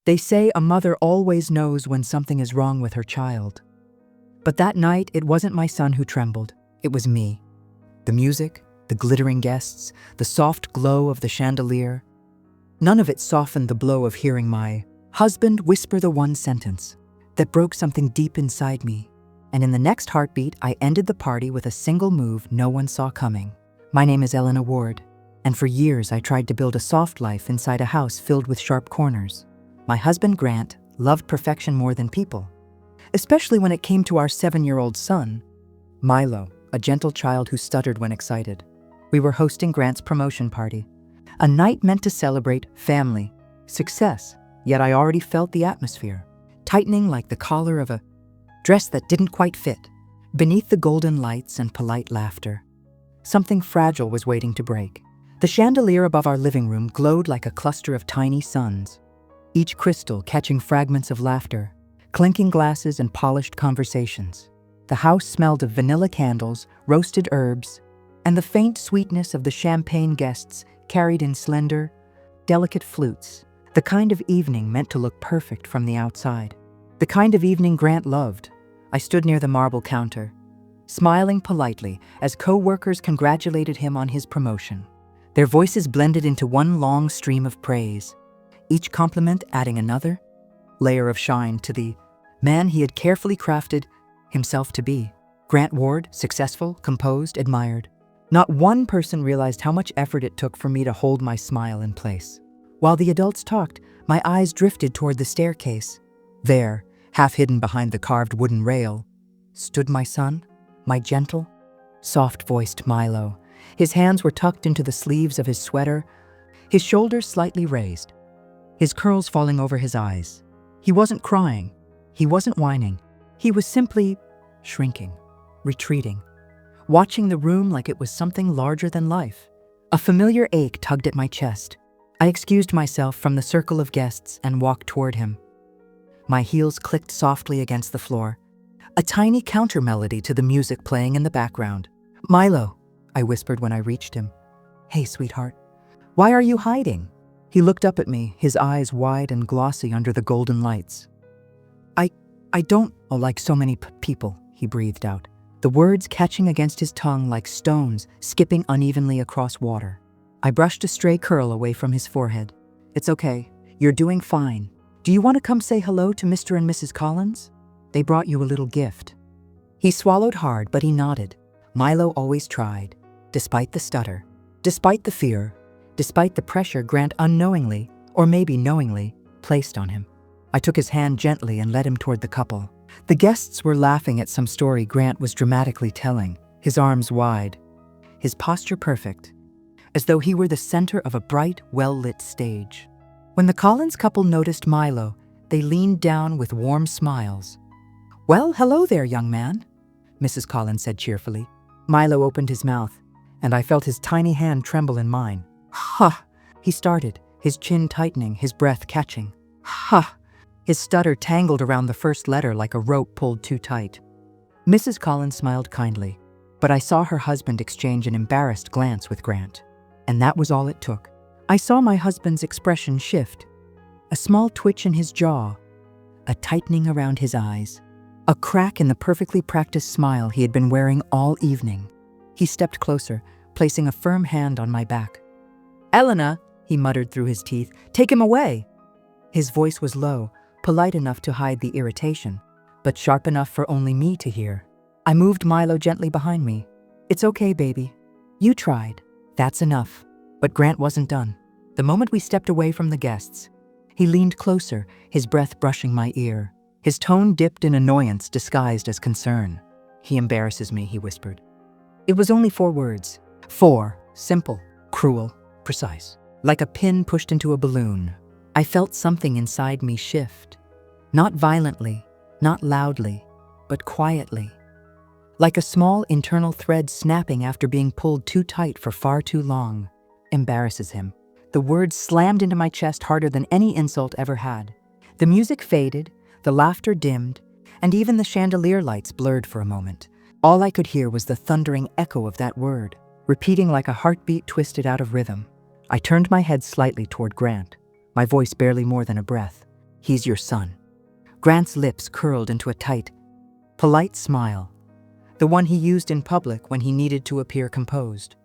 They say a mother always knows when something is wrong with her child. But that night, it wasn't my son who trembled. It was me. The music, the glittering guests, the soft glow of the chandelier. None of it softened the blow of hearing my husband whisper the one sentence that broke something deep inside me. And in the next heartbeat, I ended the party with a single move no one saw coming. My name is Elena Ward, and for years I tried to build a soft life inside a house filled with sharp corners. My husband, Grant, loved perfection more than people, especially when it came to our 7-year-old son, Milo, a gentle child who stuttered when excited. We were hosting Grant's promotion party, a night meant to celebrate family, success, yet I already felt the atmosphere, tightening like the collar of a dress that didn't quite fit. Beneath the golden lights and polite laughter, something fragile was waiting to break. The chandelier above our living room glowed like a cluster of tiny suns, each crystal catching fragments of laughter, clinking glasses and polished conversations. The house smelled of vanilla candles, roasted herbs, and the faint sweetness of the champagne guests carried in slender, delicate flutes, the kind of evening meant to look perfect from the outside. The kind of evening Grant loved. I stood near the marble counter, smiling politely as co-workers congratulated him on his promotion. Their voices blended into one long stream of praise, each compliment adding another layer of shine to the man he had carefully crafted himself to be. Grant Ward, successful, composed, admired. Not one person realized how much effort it took for me to hold my smile in place. While the adults talked, my eyes drifted toward the staircase. There, half hidden behind the carved wooden rail, stood my son, my gentle, soft-voiced Milo. His hands were tucked into the sleeves of his sweater, his shoulders slightly raised, his curls falling over his eyes. He wasn't crying. He wasn't whining. He was simply shrinking, retreating, watching the room like it was something larger than life. A familiar ache tugged at my chest. I excused myself from the circle of guests and walked toward him. My heels clicked softly against the floor, a tiny counter-melody to the music playing in the background. "Milo," I whispered when I reached him. "Hey, sweetheart. Why are you hiding?" He looked up at me, his eyes wide and glossy under the golden lights. I don't like so many people," he breathed out, the words catching against his tongue like stones skipping unevenly across water. I brushed a stray curl away from his forehead. "It's okay. You're doing fine. Do you want to come say hello to Mr. and Mrs. Collins? They brought you a little gift." He swallowed hard, but he nodded. Milo always tried, despite the stutter, despite the fear, despite the pressure Grant unknowingly, or maybe knowingly, placed on him. I took his hand gently and led him toward the couple. The guests were laughing at some story Grant was dramatically telling, his arms wide, his posture perfect, as though he were the center of a bright, well-lit stage. When the Collins couple noticed Milo, they leaned down with warm smiles. "Well, hello there, young man," Mrs. Collins said cheerfully. Milo opened his mouth, and I felt his tiny hand tremble in mine. "Ha!" he started, his chin tightening, his breath catching. "Ha!" His stutter tangled around the first letter like a rope pulled too tight. Mrs. Collins smiled kindly, but I saw her husband exchange an embarrassed glance with Grant. And that was all it took. I saw my husband's expression shift, a small twitch in his jaw, a tightening around his eyes, a crack in the perfectly practiced smile he had been wearing all evening. He stepped closer, placing a firm hand on my back. "Elena," he muttered through his teeth, "take him away." His voice was low, polite enough to hide the irritation, but sharp enough for only me to hear. I moved Milo gently behind me. "It's okay, baby. You tried. That's enough." But Grant wasn't done. The moment we stepped away from the guests, he leaned closer, his breath brushing my ear. His tone dipped in annoyance disguised as concern. "He embarrasses me," he whispered. It was only 4 words. 4. Simple, cruel, precise. Like a pin pushed into a balloon. I felt something inside me shift. Not violently, not loudly, but quietly. Like a small internal thread snapping after being pulled too tight for far too long. Embarrasses him. The words slammed into my chest harder than any insult ever had. The music faded, the laughter dimmed, and even the chandelier lights blurred for a moment. All I could hear was the thundering echo of that word, repeating like a heartbeat twisted out of rhythm. I turned my head slightly toward Grant, my voice barely more than a breath. He's your son." Grant's lips curled into a tight, polite smile, the one he used in public when he needed to appear composed.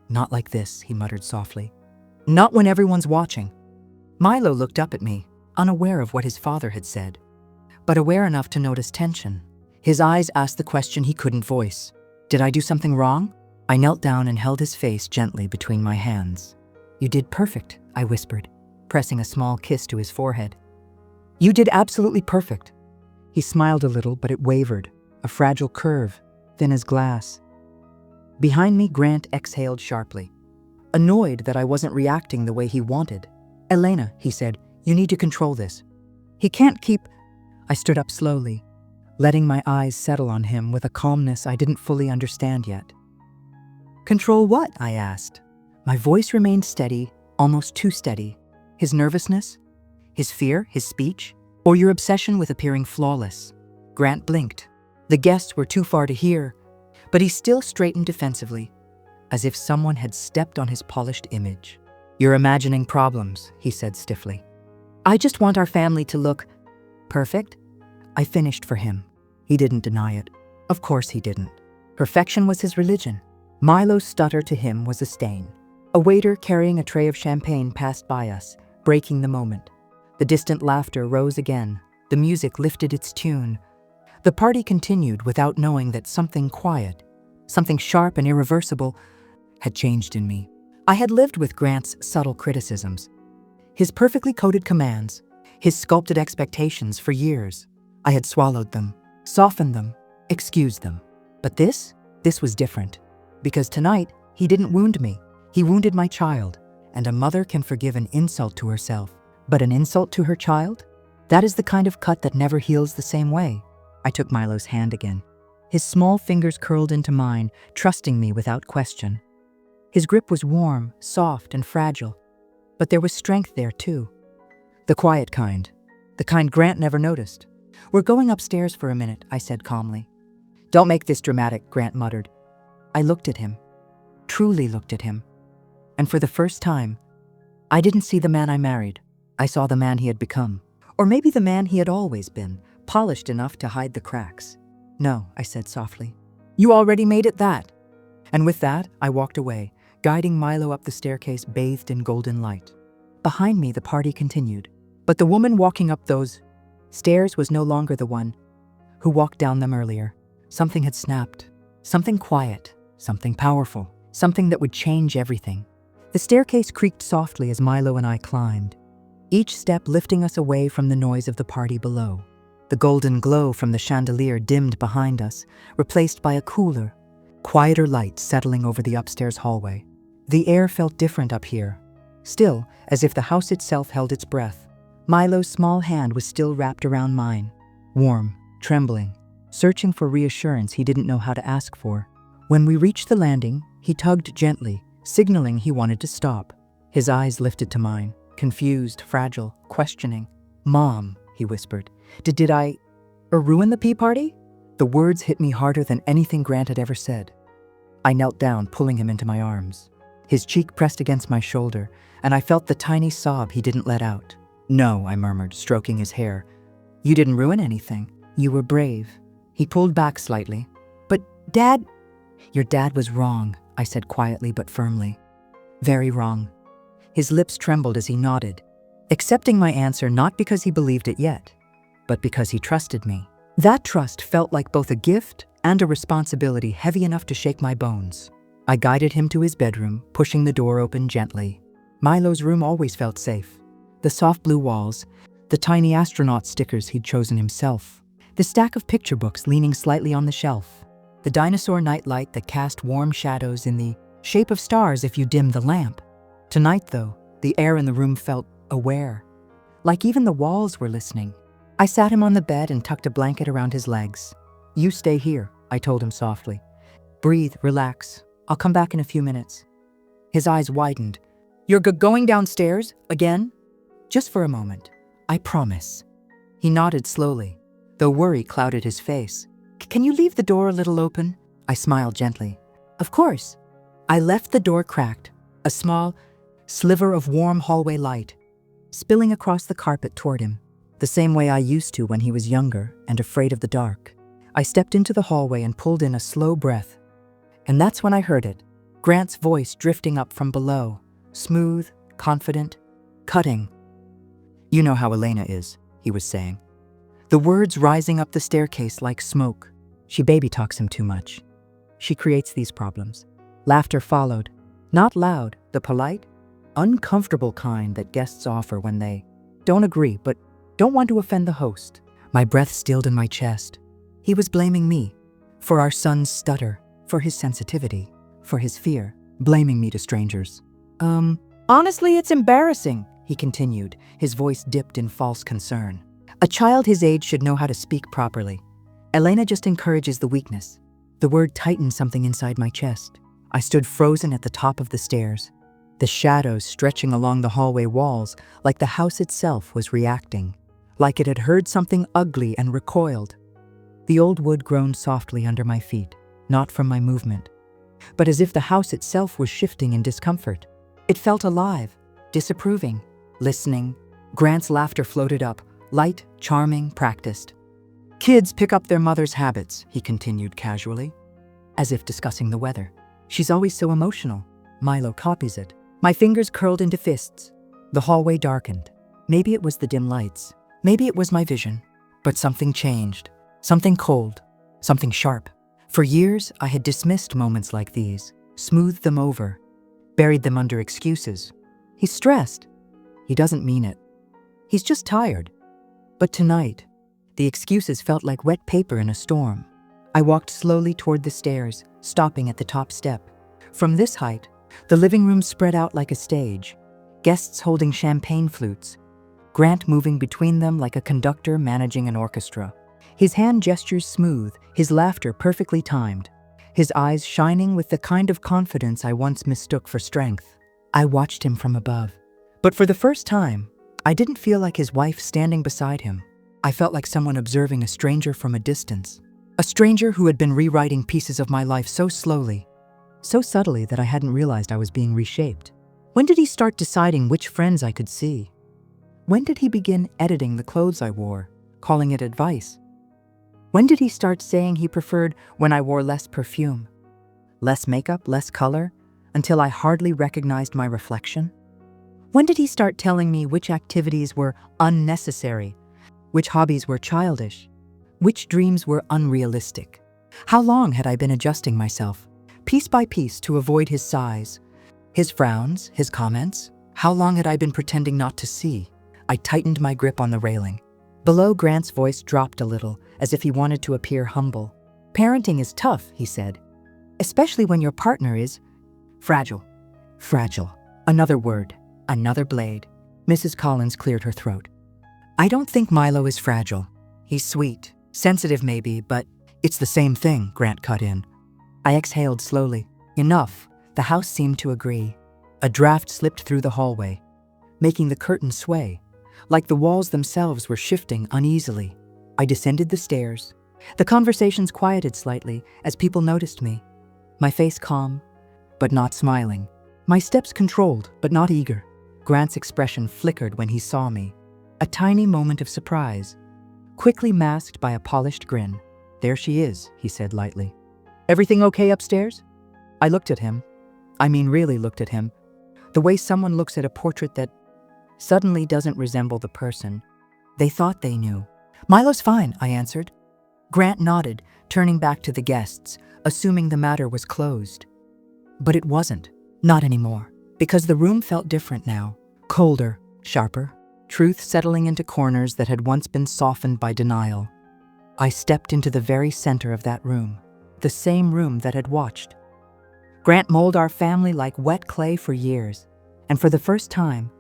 "Not like this," he muttered softly. "Not when everyone's watching." Milo looked up at me, unaware of what his father had said, but aware enough to notice tension. His eyes asked the question he couldn't voice. "Did I do something wrong?" I knelt down and held his face gently between my hands. "You did perfect," I whispered, pressing a small kiss to his forehead. "You did absolutely perfect." He smiled a little, but it wavered, a fragile curve, thin as glass. Behind me, Grant exhaled sharply, annoyed that I wasn't reacting the way he wanted. "Elena," he said, "you need to control this. He can't keep—" I stood up slowly, letting my eyes settle on him with a calmness I didn't fully understand yet. "Control what?" I asked. My voice remained steady, almost too steady. "His nervousness? His fear? His speech? Or your obsession with appearing flawless?" Grant blinked. The guests were too far to hear, but he still straightened defensively, as if someone had stepped on his polished image. "You're imagining problems," he said stiffly. "I just want our family to look perfect." I finished for him. He didn't deny it. Of course he didn't. Perfection was his religion. Milo's stutter to him was a stain. A waiter carrying a tray of champagne passed by us, breaking the moment. The distant laughter rose again. The music lifted its tune. The party continued without knowing that something quiet, something sharp and irreversible, had changed in me. I had lived with Grant's subtle criticisms, his perfectly coded commands, his sculpted expectations for years. I had swallowed them, softened them, excused them. But this was different. Because tonight, he didn't wound me. He wounded my child. And a mother can forgive an insult to herself. But an insult to her child? That is the kind of cut that never heals the same way. I took Milo's hand again. His small fingers curled into mine, trusting me without question. His grip was warm, soft, and fragile. But there was strength there, too. The quiet kind. The kind Grant never noticed. "We're going upstairs for a minute," I said calmly. "Don't make this dramatic," Grant muttered. I looked at him, truly looked at him. And for the first time, I didn't see the man I married. I saw the man he had become. Or maybe the man he had always been, polished enough to hide the cracks. "No," I said softly. "You already made it that." And with that, I walked away, guiding Milo up the staircase bathed in golden light. Behind me, the party continued. But the woman walking up those stairs was no longer the one who walked down them earlier. Something had snapped. Something quiet, something powerful, something that would change everything. The staircase creaked softly as Milo and I climbed, each step lifting us away from the noise of the party below. The golden glow from the chandelier dimmed behind us, replaced by a cooler, quieter light settling over the upstairs hallway. The air felt different up here, still, as if the house itself held its breath. Milo's small hand was still wrapped around mine, warm, trembling, searching for reassurance he didn't know how to ask for. When we reached the landing, he tugged gently, signaling he wanted to stop. His eyes lifted to mine, confused, fragile, questioning. "Mom," he whispered, Did I ruin the pea party?" The words hit me harder than anything Grant had ever said. I knelt down, pulling him into my arms. His cheek pressed against my shoulder, and I felt the tiny sob he didn't let out. "No," I murmured, stroking his hair. "You didn't ruin anything. You were brave." He pulled back slightly. "But Dad—" "Your dad was wrong," I said quietly but firmly. "Very wrong." His lips trembled as he nodded, accepting my answer not because he believed it yet, but because he trusted me. That trust felt like both a gift and a responsibility heavy enough to shake my bones. I guided him to his bedroom, pushing the door open gently. Milo's room always felt safe. The soft blue walls, the tiny astronaut stickers he'd chosen himself, the stack of picture books leaning slightly on the shelf, the dinosaur nightlight that cast warm shadows in the shape of stars if you dimmed the lamp. Tonight, though, the air in the room felt aware, like even the walls were listening. I sat him on the bed and tucked a blanket around his legs. "You stay here," I told him softly. "Breathe, relax. I'll come back in a few minutes." His eyes widened. "You're going downstairs? Again?" "Just for a moment. I promise." He nodded slowly, though worry clouded his face. "Can you leave the door a little open?" I smiled gently. "Of course." I left the door cracked, a small sliver of warm hallway light spilling across the carpet toward him. the same way I used to when he was younger and afraid of the dark. I stepped into the hallway and pulled in a slow breath. And that's when I heard it, Grant's voice drifting up from below, smooth, confident, cutting. "You know how Elena is," he was saying. The words rising up the staircase like smoke. "She baby talks him too much. She creates these problems." Laughter followed. Not loud, the polite, uncomfortable kind that guests offer when they don't agree but don't want to offend the host. My breath stilled in my chest. He was blaming me for our son's stutter, for his sensitivity, for his fear, blaming me to strangers. Honestly, it's embarrassing," he continued, his voice dipped in false concern. "A child his age should know how to speak properly. Elena just encourages the weakness." The word tightened something inside my chest. I stood frozen at the top of the stairs, the shadows stretching along the hallway walls like the house itself was reacting, like it had heard something ugly and recoiled. The old wood groaned softly under my feet, not from my movement, but as if the house itself was shifting in discomfort. It felt alive, disapproving, listening. Grant's laughter floated up, light, charming, practiced. "Kids pick up their mother's habits," he continued casually, as if discussing the weather. "She's always so emotional. Milo copies it." My fingers curled into fists. The hallway darkened. Maybe it was the dim lights. Maybe it was my vision. But something changed. Something cold. Something sharp. For years, I had dismissed moments like these, smoothed them over, buried them under excuses. "He's stressed. He doesn't mean it. He's just tired." But tonight, the excuses felt like wet paper in a storm. I walked slowly toward the stairs, stopping at the top step. From this height, the living room spread out like a stage, guests holding champagne flutes, Grant moving between them like a conductor managing an orchestra. His hand gestures smooth, his laughter perfectly timed, his eyes shining with the kind of confidence I once mistook for strength. I watched him from above. But for the first time, I didn't feel like his wife standing beside him. I felt like someone observing a stranger from a distance. A stranger who had been rewriting pieces of my life so slowly, so subtly that I hadn't realized I was being reshaped. When did he start deciding which friends I could see? When did he begin editing the clothes I wore, calling it advice? When did he start saying he preferred when I wore less perfume, less makeup, less color, until I hardly recognized my reflection? When did he start telling me which activities were unnecessary, which hobbies were childish, which dreams were unrealistic? How long had I been adjusting myself, piece by piece, to avoid his sighs, his frowns, his comments? How long had I been pretending not to see? I tightened my grip on the railing. Below, Grant's voice dropped a little, as if he wanted to appear humble. "Parenting is tough," he said, "especially when your partner is fragile." Fragile. Another word, another blade. Mrs. Collins cleared her throat. "I don't think Milo is fragile. He's sweet, sensitive maybe, but it's the same thing," Grant cut in. I exhaled slowly. Enough. The house seemed to agree. A draft slipped through the hallway, making the curtains sway, like the walls themselves were shifting uneasily. I descended the stairs. The conversations quieted slightly as people noticed me. My face calm, but not smiling. My steps controlled, but not eager. Grant's expression flickered when he saw me. A tiny moment of surprise, quickly masked by a polished grin. "There she is," he said lightly. "Everything okay upstairs?" I looked at him. I mean, really looked at him. The way someone looks at a portrait that suddenly doesn't resemble the person they thought they knew. "Milo's fine," I answered. Grant nodded, turning back to the guests, assuming the matter was closed. But it wasn't. Not anymore. Because the room felt different now. Colder, sharper. Truth settling into corners that had once been softened by denial. I stepped into the very center of that room. The same room that had watched Grant mold our family like wet clay for years. And for the first time,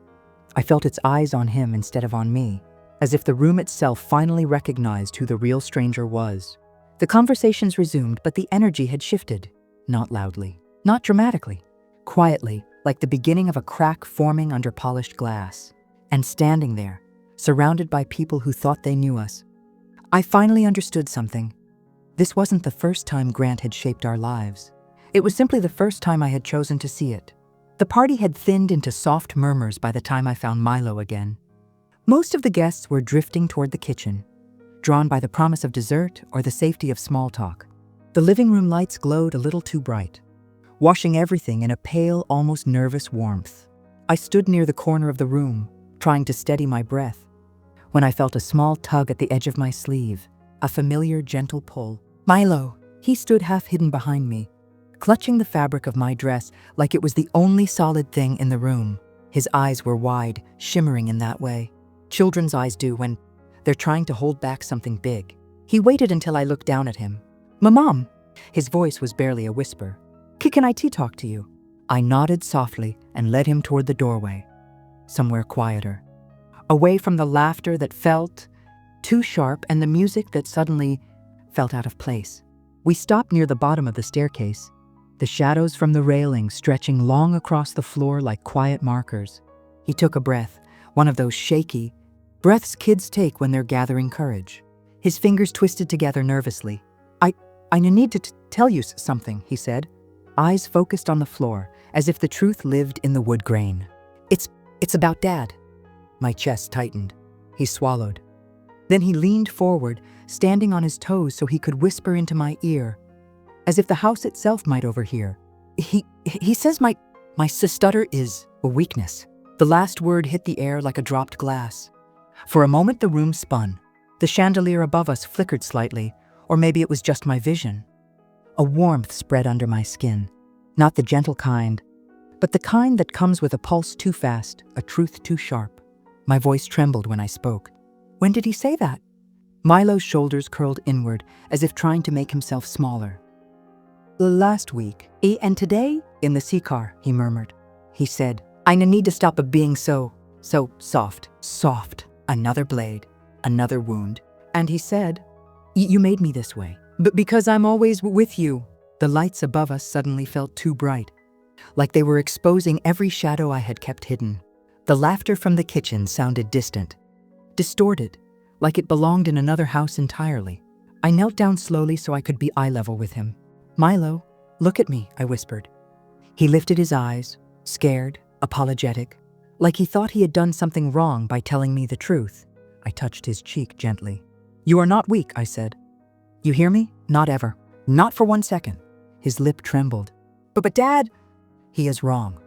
I felt its eyes on him instead of on me, as if the room itself finally recognized who the real stranger was. The conversations resumed, but the energy had shifted. Not loudly, not dramatically, quietly, like the beginning of a crack forming under polished glass. And standing there, surrounded by people who thought they knew us, I finally understood something. This wasn't the first time Grant had shaped our lives. It was simply the first time I had chosen to see it. The party had thinned into soft murmurs by the time I found Milo again. Most of the guests were drifting toward the kitchen, drawn by the promise of dessert or the safety of small talk. The living room lights glowed a little too bright, washing everything in a pale, almost nervous warmth. I stood near the corner of the room, trying to steady my breath, when I felt a small tug at the edge of my sleeve, a familiar, gentle pull. Milo! He stood half hidden behind me, clutching the fabric of my dress like it was the only solid thing in the room. His eyes were wide, shimmering in that way children's eyes do when they're trying to hold back something big. He waited until I looked down at him. "Mom!" His voice was barely a whisper. "Can I talk to you?" I nodded softly and led him toward the doorway, somewhere quieter, away from the laughter that felt too sharp and the music that suddenly felt out of place. We stopped near the bottom of the staircase, the shadows from the railing stretching long across the floor like quiet markers. He took a breath, one of those shaky breaths kids take when they're gathering courage. His fingers twisted together nervously. I need to tell you something, he said, eyes focused on the floor, as if the truth lived in the wood grain. It's about Dad." My chest tightened. He swallowed. Then he leaned forward, standing on his toes so he could whisper into my ear, as if the house itself might overhear. He says my stutter is a weakness." The last word hit the air like a dropped glass. For a moment the room spun. The chandelier above us flickered slightly, or maybe it was just my vision. A warmth spread under my skin, not the gentle kind, but the kind that comes with a pulse too fast, a truth too sharp. My voice trembled when I spoke. "When did he say that?" Milo's shoulders curled inward, as if trying to make himself smaller. "Last week. And today? In the C-car," he murmured. He said, "I need to stop being so soft." Soft. Another blade. Another wound. And he said, "You made me this way. But because I'm always with you." The lights above us suddenly felt too bright, like they were exposing every shadow I had kept hidden. The laughter from the kitchen sounded distant, distorted, like it belonged in another house entirely. I knelt down slowly so I could be eye level with him. "Milo, look at me," I whispered. He lifted his eyes, scared, apologetic, like he thought he had done something wrong by telling me the truth. I touched his cheek gently. "You are not weak," I said. "You hear me? Not ever. Not for 1 second." His lip trembled. But Dad!" "He is wrong."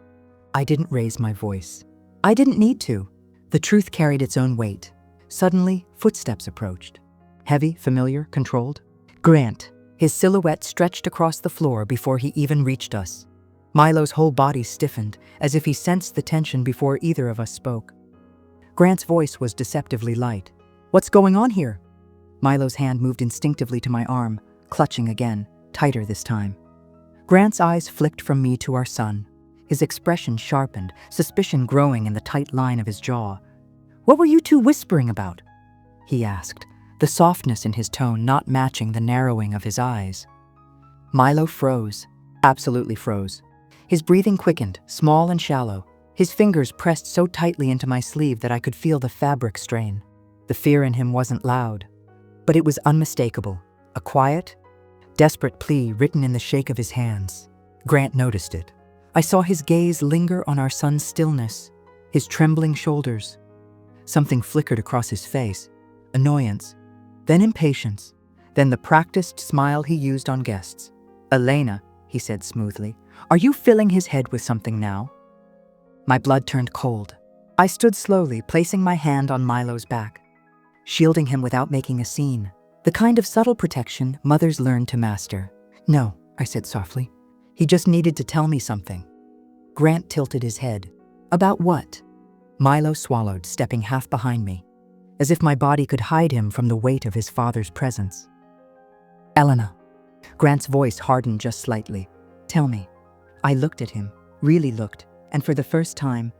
I didn't raise my voice. I didn't need to. The truth carried its own weight. Suddenly, footsteps approached. Heavy, familiar, controlled. Grant. His silhouette stretched across the floor before he even reached us. Milo's whole body stiffened, as if he sensed the tension before either of us spoke. Grant's voice was deceptively light. "What's going on here?" Milo's hand moved instinctively to my arm, clutching again, tighter this time. Grant's eyes flicked from me to our son. His expression sharpened, suspicion growing in the tight line of his jaw. "What were you two whispering about?" he asked, the softness in his tone not matching the narrowing of his eyes. Milo froze, absolutely froze. His breathing quickened, small and shallow. His fingers pressed so tightly into my sleeve that I could feel the fabric strain. The fear in him wasn't loud, but it was unmistakable. A quiet, desperate plea written in the shake of his hands. Grant noticed it. I saw his gaze linger on our son's stillness, his trembling shoulders. Something flickered across his face. Annoyance, then impatience, then the practiced smile he used on guests. "Elena," he said smoothly, "are you filling his head with something now?" My blood turned cold. I stood slowly, placing my hand on Milo's back, shielding him without making a scene. The kind of subtle protection mothers learn to master. "No," I said softly. "He just needed to tell me something." Grant tilted his head. "About what?" Milo swallowed, stepping half behind me, as if my body could hide him from the weight of his father's presence. "Elena." Grant's voice hardened just slightly. "Tell me." I looked at him, really looked, and for the first time,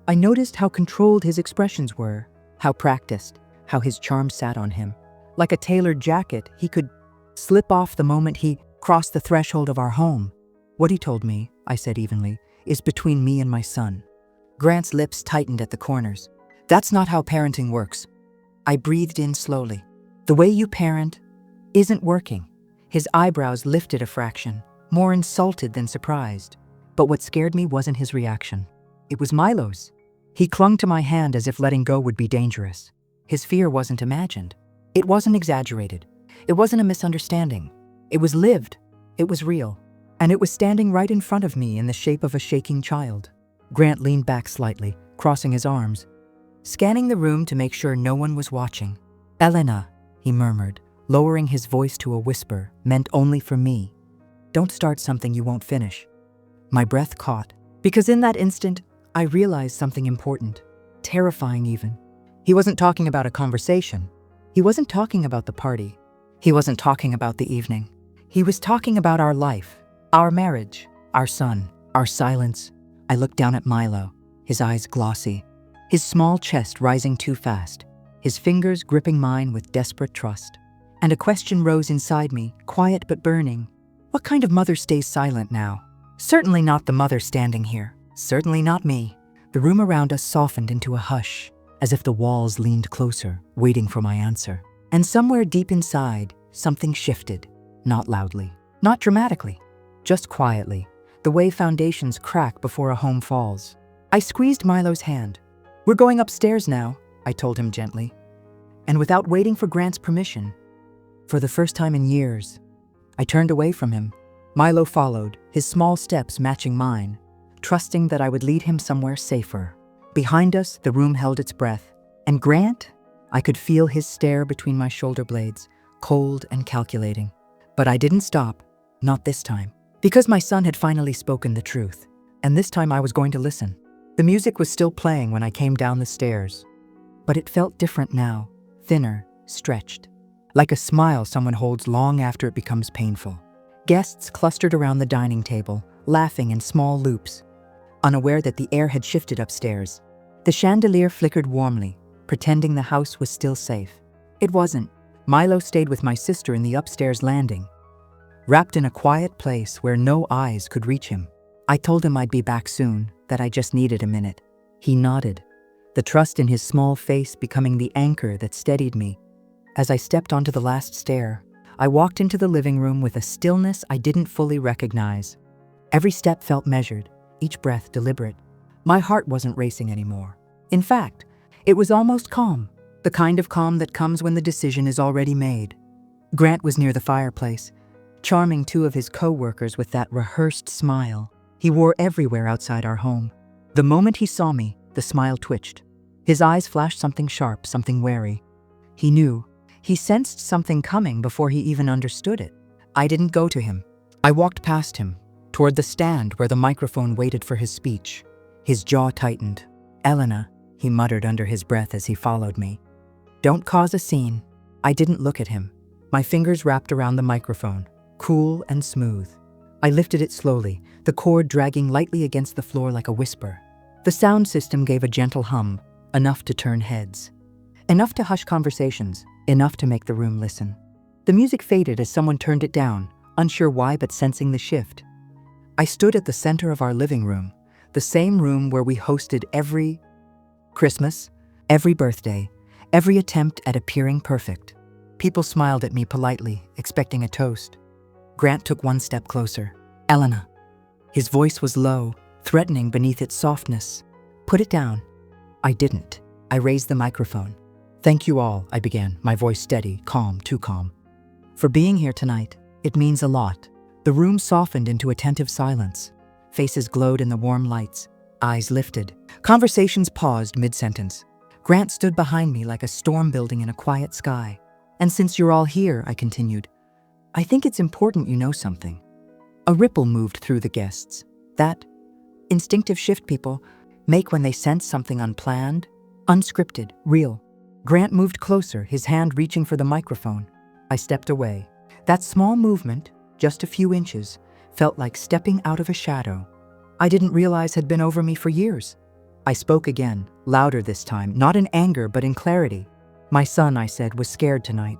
I noticed how controlled his expressions were, how practiced, how his charm sat on him. Like a tailored jacket, he could slip off the moment he crossed the threshold of our home. "What he told me," I said evenly, "is between me and my son." Grant's lips tightened at the corners. "That's not how parenting works." I breathed in slowly. "The way you parent isn't working." His eyebrows lifted a fraction, more insulted than surprised. But what scared me wasn't his reaction. It was Milo's. He clung to my hand as if letting go would be dangerous. His fear wasn't imagined. It wasn't exaggerated. It wasn't a misunderstanding. It was lived. It was real. And it was standing right in front of me in the shape of a shaking child. Grant leaned back slightly, crossing his arms, scanning the room to make sure no one was watching. "Elena," he murmured, lowering his voice to a whisper meant only for me. "Don't start something you won't finish." My breath caught, because in that instant, I realized something important, terrifying even. He wasn't talking about a conversation. He wasn't talking about the party. He wasn't talking about the evening. He was talking about our life, our marriage, our son, our silence. I looked down at Milo, his eyes glossy, his small chest rising too fast, his fingers gripping mine with desperate trust. And a question rose inside me, quiet but burning. What kind of mother stays silent now? Certainly not the mother standing here. Certainly not me. The room around us softened into a hush, as if the walls leaned closer, waiting for my answer. And somewhere deep inside, something shifted. Not loudly, not dramatically, just quietly, the way foundations crack before a home falls. I squeezed Milo's hand. "We're going upstairs now," I told him gently. And without waiting for Grant's permission, for the first time in years, I turned away from him. Milo followed, his small steps matching mine, trusting that I would lead him somewhere safer. Behind us, the room held its breath. And Grant? I could feel his stare between my shoulder blades, cold and calculating. But I didn't stop, not this time, because my son had finally spoken the truth. And this time I was going to listen. The music was still playing when I came down the stairs. But it felt different now, thinner, stretched. Like a smile someone holds long after it becomes painful. Guests clustered around the dining table, laughing in small loops, unaware that the air had shifted upstairs. The chandelier flickered warmly, pretending the house was still safe. It wasn't. Milo stayed with my sister in the upstairs landing, wrapped in a quiet place where no eyes could reach him. I told him I'd be back soon, that I just needed a minute. He nodded, the trust in his small face becoming the anchor that steadied me. As I stepped onto the last stair, I walked into the living room with a stillness I didn't fully recognize. Every step felt measured, each breath deliberate. My heart wasn't racing anymore. In fact, it was almost calm, the kind of calm that comes when the decision is already made. Grant was near the fireplace, charming two of his co-workers with that rehearsed smile he wore everywhere outside our home. The moment he saw me, the smile twitched. His eyes flashed something sharp, something wary. He knew. He sensed something coming before he even understood it. I didn't go to him. I walked past him, toward the stand where the microphone waited for his speech. His jaw tightened. "Elena," he muttered under his breath as he followed me. "Don't cause a scene." I didn't look at him. My fingers wrapped around the microphone, cool and smooth. I lifted it slowly, the cord dragging lightly against the floor like a whisper. The sound system gave a gentle hum, enough to turn heads. Enough to hush conversations, enough to make the room listen. The music faded as someone turned it down, unsure why but sensing the shift. I stood at the center of our living room, the same room where we hosted every Christmas, every birthday, every attempt at appearing perfect. People smiled at me politely, expecting a toast. Grant took one step closer. "Elena." His voice was low, threatening beneath its softness. "Put it down." I didn't. I raised the microphone. "Thank you all," I began, my voice steady, calm, too calm. "For being here tonight. It means a lot." The room softened into attentive silence. Faces glowed in the warm lights, eyes lifted. Conversations paused mid-sentence. Grant stood behind me like a storm building in a quiet sky. "And since you're all here," I continued, "I think it's important you know something." A ripple moved through the guests. That instinctive shift people make when they sense something unplanned, unscripted, real. Grant moved closer, his hand reaching for the microphone. I stepped away. That small movement, just a few inches, felt like stepping out of a shadow I didn't realize had been over me for years. I spoke again, louder this time, not in anger but in clarity. "My son," I said, "was scared tonight."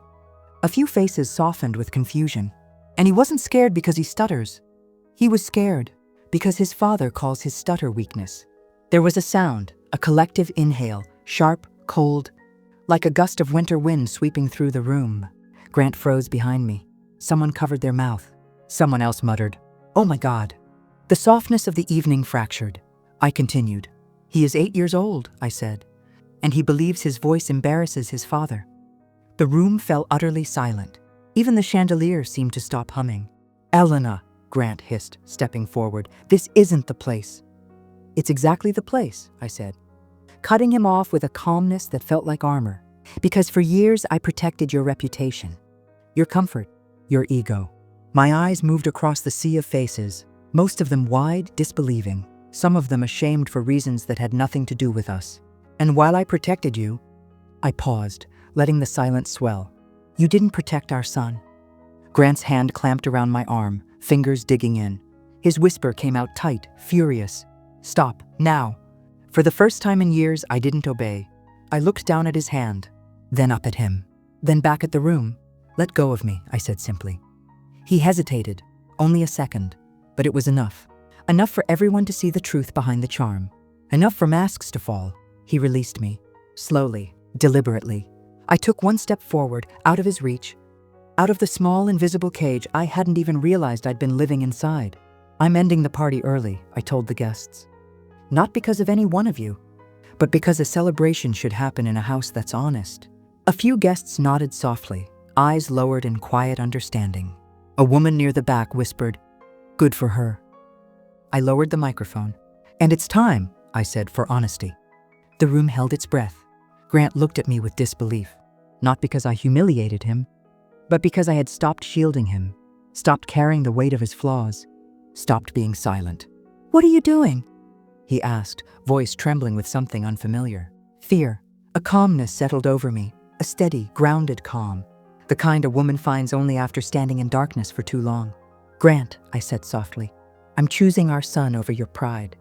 A few faces softened with confusion. And he wasn't scared because he stutters. He was scared because his father calls his stutter weakness. There was a sound, a collective inhale, sharp, cold, like a gust of winter wind sweeping through the room. Grant froze behind me. Someone covered their mouth. Someone else muttered, "Oh my God." The softness of the evening fractured. I continued. He is 8 years old, I said, and he believes his voice embarrasses his father. The room fell utterly silent. Even the chandelier seemed to stop humming. Elena, Grant hissed, stepping forward, this isn't the place. It's exactly the place, I said, cutting him off with a calmness that felt like armor. Because for years I protected your reputation, your comfort, your ego. My eyes moved across the sea of faces, most of them wide, disbelieving, some of them ashamed for reasons that had nothing to do with us. And while I protected you, I paused, letting the silence swell. You didn't protect our son. Grant's hand clamped around my arm, fingers digging in. His whisper came out tight, furious. Stop, now. For the first time in years, I didn't obey. I looked down at his hand, then up at him, then back at the room. Let go of me, I said simply. He hesitated, only a second, but it was enough. Enough for everyone to see the truth behind the charm. Enough for masks to fall. He released me, slowly, deliberately. I took one step forward, out of his reach, out of the small, invisible cage I hadn't even realized I'd been living inside. I'm ending the party early, I told the guests. Not because of any one of you, but because a celebration should happen in a house that's honest. A few guests nodded softly, eyes lowered in quiet understanding. A woman near the back whispered, "Good for her." I lowered the microphone. "And it's time," I said, "for honesty." The room held its breath. Grant looked at me with disbelief, not because I humiliated him, but because I had stopped shielding him, stopped carrying the weight of his flaws, stopped being silent. "What are you doing?" he asked, voice trembling with something unfamiliar. Fear. A calmness settled over me, a steady, grounded calm, the kind a woman finds only after standing in darkness for too long. "Grant," I said softly, "I'm choosing our son over your pride."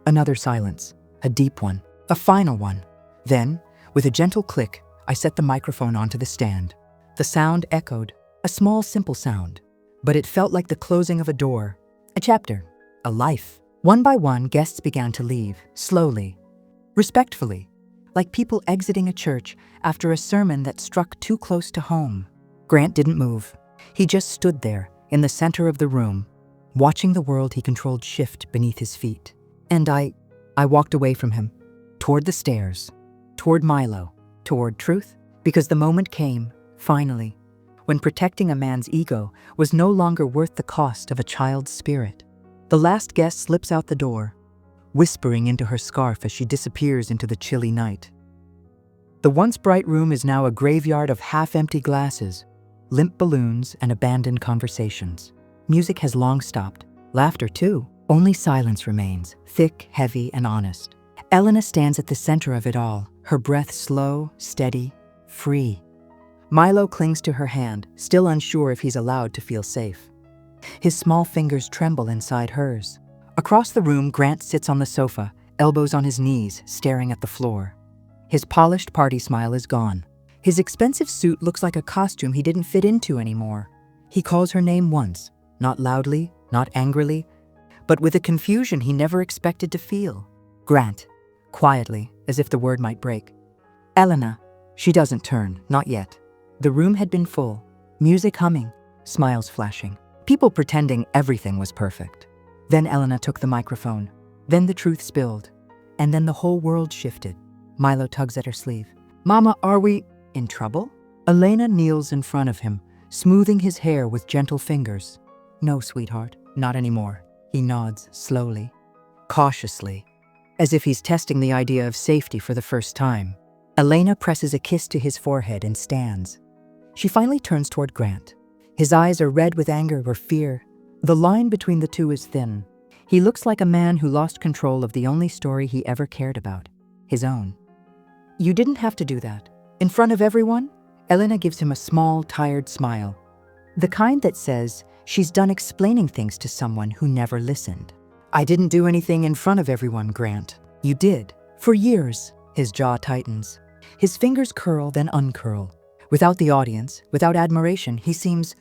Another silence, a deep one, a final one. Then, with a gentle click, I set the microphone onto the stand. The sound echoed, a small, simple sound, but it felt like the closing of a door, a chapter, a life. One by one, guests began to leave, slowly, respectfully, like people exiting a church after a sermon that struck too close to home. Grant didn't move. He just stood there, in the center of the room, watching the world he controlled shift beneath his feet. And I walked away from him, toward the stairs, toward Milo, toward truth, because the moment came, finally, when protecting a man's ego was no longer worth the cost of a child's spirit. The last guest slips out the door, whispering into her scarf as she disappears into the chilly night. The once bright room is now a graveyard of half-empty glasses, limp balloons, and abandoned conversations. Music has long stopped. Laughter, too. Only silence remains, thick, heavy, and honest. Elena stands at the center of it all, her breath slow, steady, free. Milo clings to her hand, still unsure if he's allowed to feel safe. His small fingers tremble inside hers. Across the room, Grant sits on the sofa, elbows on his knees, staring at the floor. His polished party smile is gone. His expensive suit looks like a costume he didn't fit into anymore. He calls her name once, not loudly, not angrily, but with a confusion he never expected to feel. Grant, quietly, as if the word might break. Elena. She doesn't turn, not yet. The room had been full, music humming, smiles flashing, people pretending everything was perfect. Then Elena took the microphone. Then the truth spilled. And then the whole world shifted. Milo tugs at her sleeve. "Mama, are we in trouble?" Elena kneels in front of him, smoothing his hair with gentle fingers. "No, sweetheart, not anymore." He nods slowly, cautiously, as if he's testing the idea of safety for the first time. Elena presses a kiss to his forehead and stands. She finally turns toward Grant. His eyes are red with anger or fear. The line between the two is thin. He looks like a man who lost control of the only story he ever cared about, his own. "You didn't have to do that." In front of everyone, Elena gives him a small, tired smile. The kind that says she's done explaining things to someone who never listened. "I didn't do anything in front of everyone, Grant. You did. For years." His jaw tightens. His fingers curl, then uncurl. Without the audience, without admiration, he seems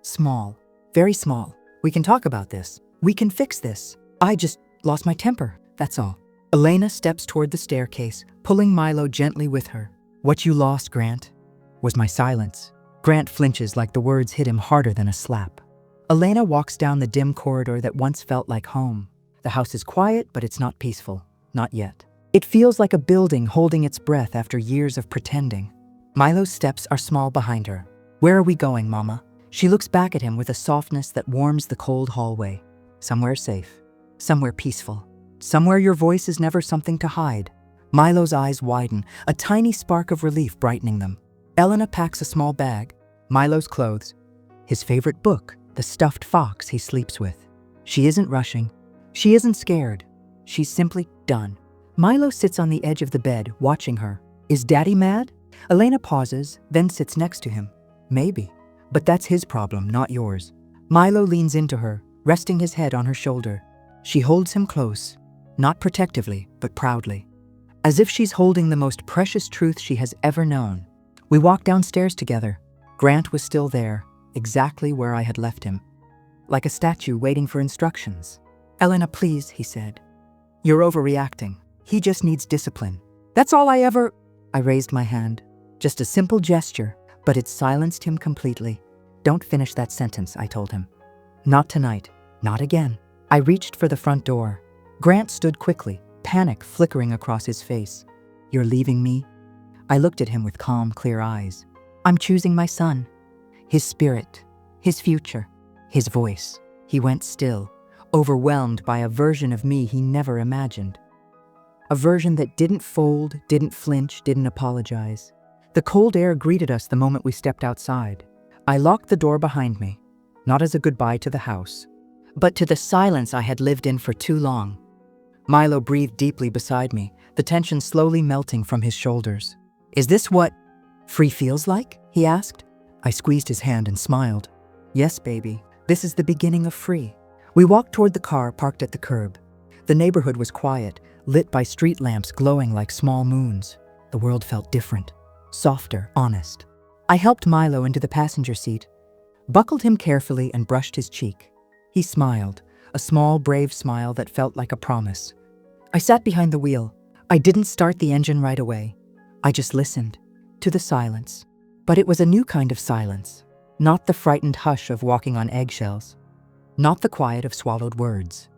small, very small. "We can talk about this. We can fix this. I just lost my temper, that's all." Elena steps toward the staircase, pulling Milo gently with her. "What you lost, Grant, was my silence." Grant flinches like the words hit him harder than a slap. Elena walks down the dim corridor that once felt like home. The house is quiet, but it's not peaceful. not yet. It feels like a building holding its breath after years of pretending. Milo's steps are small behind her. Where are we going, Mama? She looks back at him with a softness that warms the cold hallway. Somewhere safe. Somewhere peaceful. Somewhere your voice is never something to hide. Milo's eyes widen, a tiny spark of relief brightening them. Elena packs a small bag, Milo's clothes, his favorite book, the stuffed fox he sleeps with. She isn't rushing. She isn't scared. She's simply done. Milo sits on the edge of the bed, watching her. Is Daddy mad? Elena pauses, then sits next to him. Maybe. But that's his problem, not yours. Milo leans into her, resting his head on her shoulder. She holds him close, not protectively, but proudly, as if she's holding the most precious truth she has ever known. We walk downstairs together. Grant was still there, exactly where I had left him, like a statue waiting for instructions. Elena, please, he said. You're overreacting. He just needs discipline. That's all I raised my hand. Just a simple gesture, but it silenced him completely. Don't finish that sentence, I told him. Not tonight. Not again. I reached for the front door. Grant stood quickly, panic flickering across his face. You're leaving me? I looked at him with calm, clear eyes. I'm choosing my son. His spirit, his future, his voice. He went still, overwhelmed by a version of me he never imagined. A version that didn't fold, didn't flinch, didn't apologize. The cold air greeted us the moment we stepped outside. I locked the door behind me, not as a goodbye to the house, but to the silence I had lived in for too long. Milo breathed deeply beside me, the tension slowly melting from his shoulders. Is this what free feels like? He asked. I squeezed his hand and smiled. Yes, baby, this is the beginning of free. We walked toward the car parked at the curb. The neighborhood was quiet, lit by street lamps glowing like small moons. The world felt different, softer, honest. I helped Milo into the passenger seat, buckled him carefully and brushed his cheek. He smiled, a small, brave smile that felt like a promise. I sat behind the wheel. I didn't start the engine right away. I just listened to the silence. But it was a new kind of silence, not the frightened hush of walking on eggshells, not the quiet of swallowed words,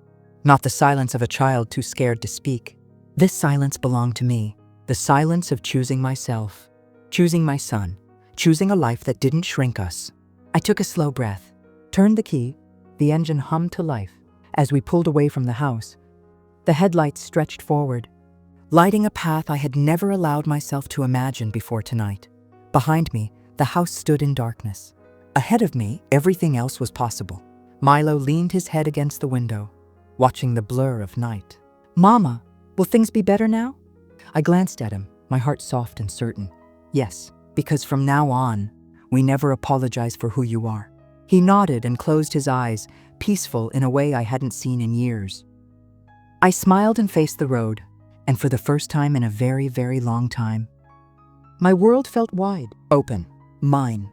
not the silence of a child too scared to speak. This silence belonged to me, the silence of choosing myself, choosing my son, choosing a life that didn't shrink us. I took a slow breath, turned the key, the engine hummed to life. As we pulled away from the house, the headlights stretched forward, lighting a path I had never allowed myself to imagine before tonight. Behind me, the house stood in darkness. Ahead of me, everything else was possible. Milo leaned his head against the window, watching the blur of night. Mama, will things be better now? I glanced at him, my heart soft and certain. Yes, because from now on, we never apologize for who you are. He nodded and closed his eyes, peaceful in a way I hadn't seen in years. I smiled and faced the road, and for the first time in a very, very long time, my world felt wide, open, mine.